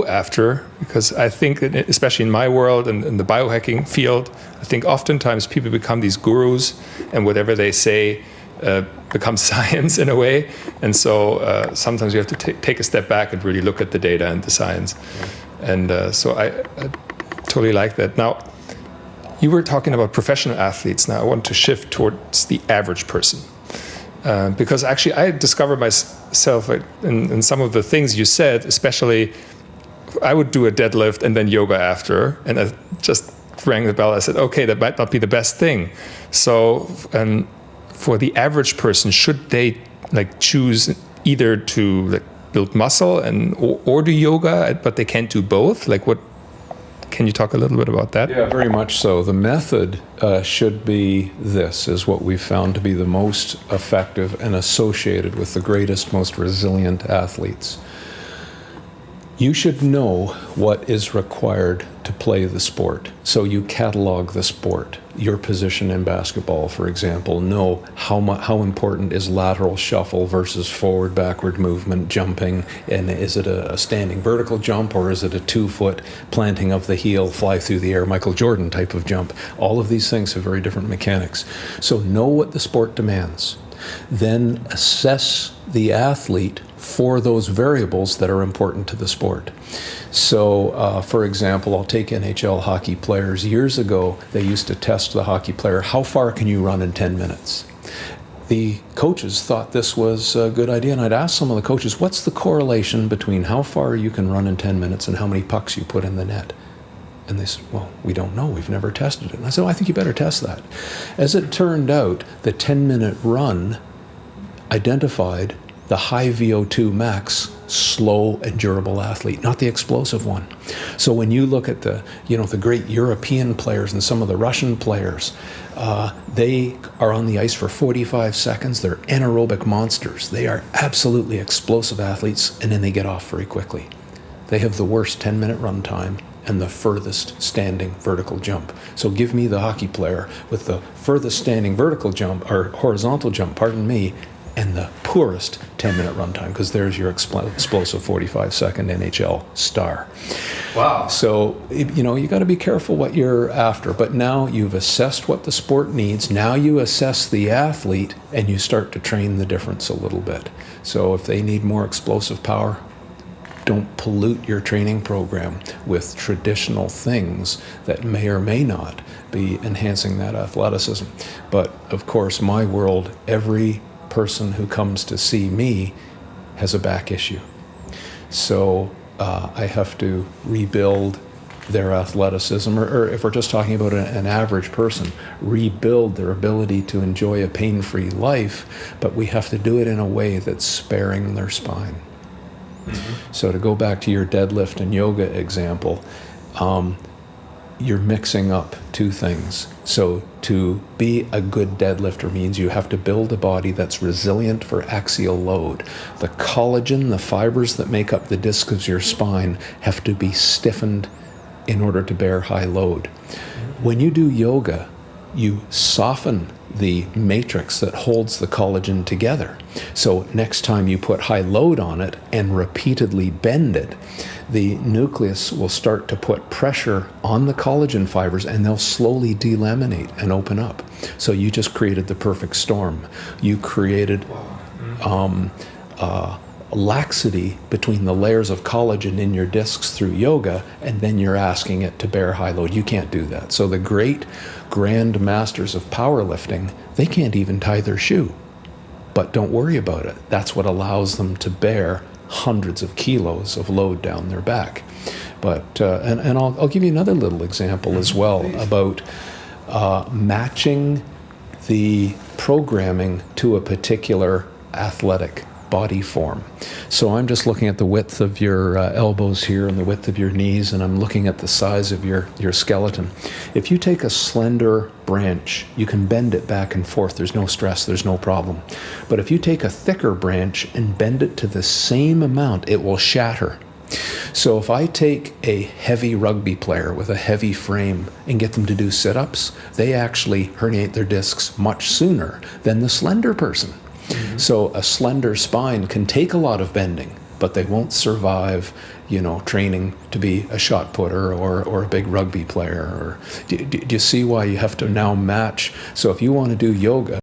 after, because I think that especially in my world and in the biohacking field, I think oftentimes people become these gurus, and whatever they say becomes science in a way. And so sometimes you have to take a step back and really look at the data and the science. And so I totally like that. Now, you were talking about professional athletes. Now I want to shift towards the average person. Because actually I discovered myself in some of the things you said, especially I would do a deadlift and then yoga after, and I just rang the bell. I said, okay, that might not be the best thing. So for the average person, should they choose either to build muscle or do yoga, but they can't do both? Can you talk a little bit about that? Yeah, very much so. The method should be this, is what we've found to be the most effective and associated with the greatest, most resilient athletes. You should know what is required to play the sport. So you catalog the sport. Your position in basketball, for example, know how important is lateral shuffle versus forward, backward movement, jumping, and is it a standing vertical jump or is it a 2-foot planting of the heel, fly through the air, Michael Jordan type of jump? All of these things have very different mechanics. So know what the sport demands. Then assess the athlete for those variables that are important to the sport. So, for example, I'll take NHL hockey players. Years ago, they used to test the hockey player, how far can you run in 10 minutes? The coaches thought this was a good idea, and I'd ask some of the coaches, what's the correlation between how far you can run in 10 minutes and how many pucks you put in the net? And they said, well, we don't know. We've never tested it. And I said, I think you better test that. As it turned out, the 10-minute run identified the high VO2 max, slow and durable athlete, not the explosive one. So when you look at the great European players and some of the Russian players, they are on the ice for 45 seconds. They're anaerobic monsters. They are absolutely explosive athletes, and then they get off very quickly. They have the worst 10-minute run time and the furthest standing vertical jump. So give me the hockey player with the furthest standing vertical jump, or horizontal jump, pardon me, and the poorest 10-minute runtime, because there's your explosive 45-second NHL star. Wow. So, you got to be careful what you're after. But now you've assessed what the sport needs. Now you assess the athlete, and you start to train the difference a little bit. So if they need more explosive power, don't pollute your training program with traditional things that may or may not be enhancing that athleticism. But, of course, my world, every person who comes to see me has a back issue. So I have to rebuild their athleticism, or if we're just talking about an average person, rebuild their ability to enjoy a pain-free life, but we have to do it in a way that's sparing their spine. Mm-hmm. So to go back to your deadlift and yoga example, you're mixing up two things. So to be a good deadlifter means you have to build a body that's resilient for axial load. The collagen, the fibers that make up the disc of your spine, have to be stiffened in order to bear high load. When you do yoga, you soften the matrix that holds the collagen together. So next time you put high load on it and repeatedly bend it, the nucleus will start to put pressure on the collagen fibers, and they'll slowly delaminate and open up. So you just created the perfect storm. You created laxity between the layers of collagen in your discs through yoga, and then you're asking it to bear high load. You can't do that. So the great grand masters of powerlifting, they can't even tie their shoe. But don't worry about it. That's what allows them to bear hundreds of kilos of load down their back. But and I'll give you another little example as well about matching the programming to a particular athletic body form. So I'm just looking at the width of your elbows here and the width of your knees, and I'm looking at the size of your skeleton. If you take a slender branch, you can bend it back and forth. There's no stress, there's no problem. But if you take a thicker branch and bend it to the same amount, it will shatter. So if I take a heavy rugby player with a heavy frame and get them to do sit-ups, they actually herniate their discs much sooner than the slender person. Mm-hmm. So a slender spine can take a lot of bending, but they won't survive training to be a shot putter or a big rugby player. Or do you see why you have to now match? So if you want to do yoga,